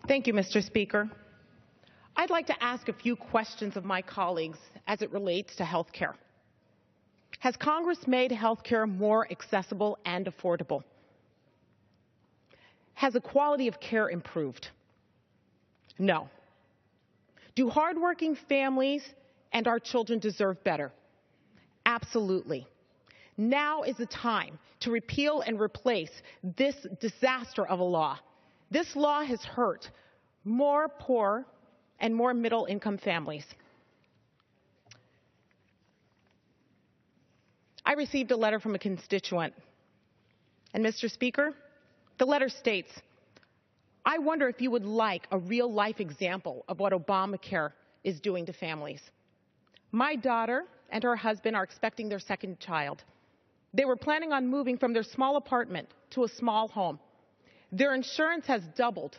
Thank you, Mr. Speaker. I'd like to ask a few questions of my colleagues as it relates to health care. Has Congress made health care more accessible and affordable? Has the quality of care improved? No. Do hardworking families and our children deserve better? Absolutely. Now is the time to repeal and replace this disaster of a law. This law has hurt more poor and more middle-income families. I received a letter from a constituent, and Mr. Speaker, the letter states, I wonder if you would like a real-life example of what Obamacare is doing to families. My daughter and her husband are expecting their second child. They were planning on moving from their small apartment to a small home. Their insurance has doubled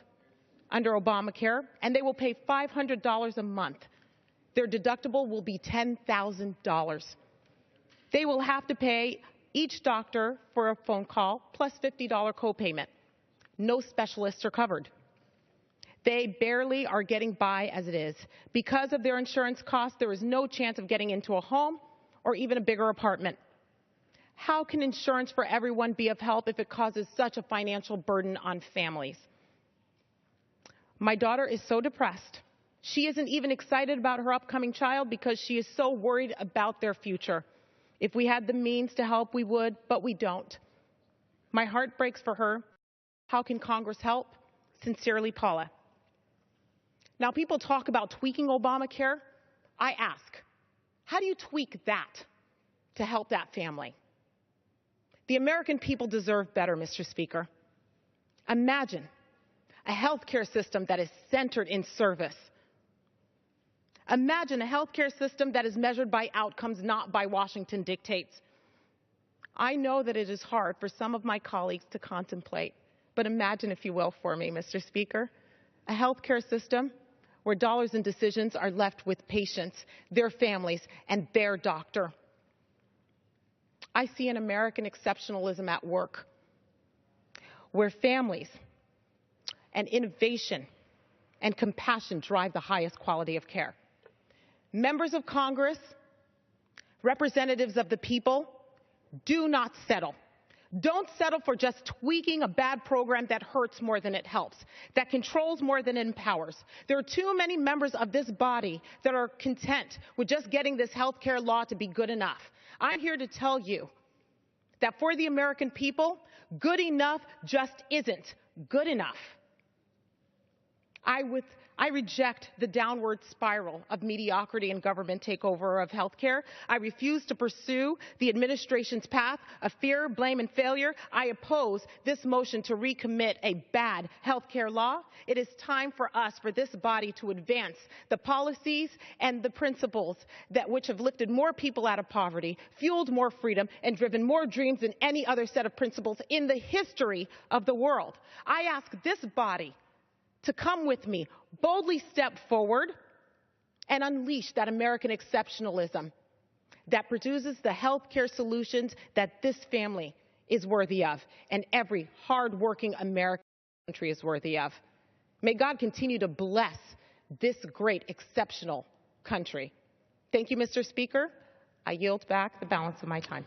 under Obamacare, and they will pay $500 a month. Their deductible will be $10,000. They will have to pay each doctor for a phone call plus $50 copayment. No specialists are covered. They barely are getting by as it is. Because of their insurance costs, there is no chance of getting into a home or even a bigger apartment. How can insurance for everyone be of help if it causes such a financial burden on families? My daughter is so depressed. She isn't even excited about her upcoming child because she is so worried about their future. If we had the means to help, we would, but we don't. My heart breaks for her. How can Congress help? Sincerely, Paula. Now, people talk about tweaking Obamacare. I ask, how do you tweak that to help that family? The American people deserve better, Mr. Speaker. Imagine a health care system that is centered in service. Imagine a health care system that is measured by outcomes, not by Washington dictates. I know that it is hard for some of my colleagues to contemplate, but imagine, if you will, for me, Mr. Speaker, a health care system where dollars and decisions are left with patients, their families, and their doctor. I see an American exceptionalism at work, where families and innovation and compassion drive the highest quality of care. Members of Congress, representatives of the people, do not settle. Don't settle for just tweaking a bad program that hurts more than it helps, that controls more than it empowers. There are too many members of this body that are content with just getting this health care law to be good enough. I'm here to tell you that for the American people, good enough just isn't good enough. I reject the downward spiral of mediocrity and government takeover of health care. I refuse to pursue the administration's path of fear, blame, and failure. I oppose this motion to recommit a bad health care law. It is time for us, for this body, to advance the policies and the principles which have lifted more people out of poverty, fueled more freedom, and driven more dreams than any other set of principles in the history of the world. I ask this body to come with me, boldly step forward, and unleash that American exceptionalism that produces the health care solutions that this family is worthy of, and every hardworking American country is worthy of. May God continue to bless this great, exceptional country. Thank you, Mr. Speaker. I yield back the balance of my time.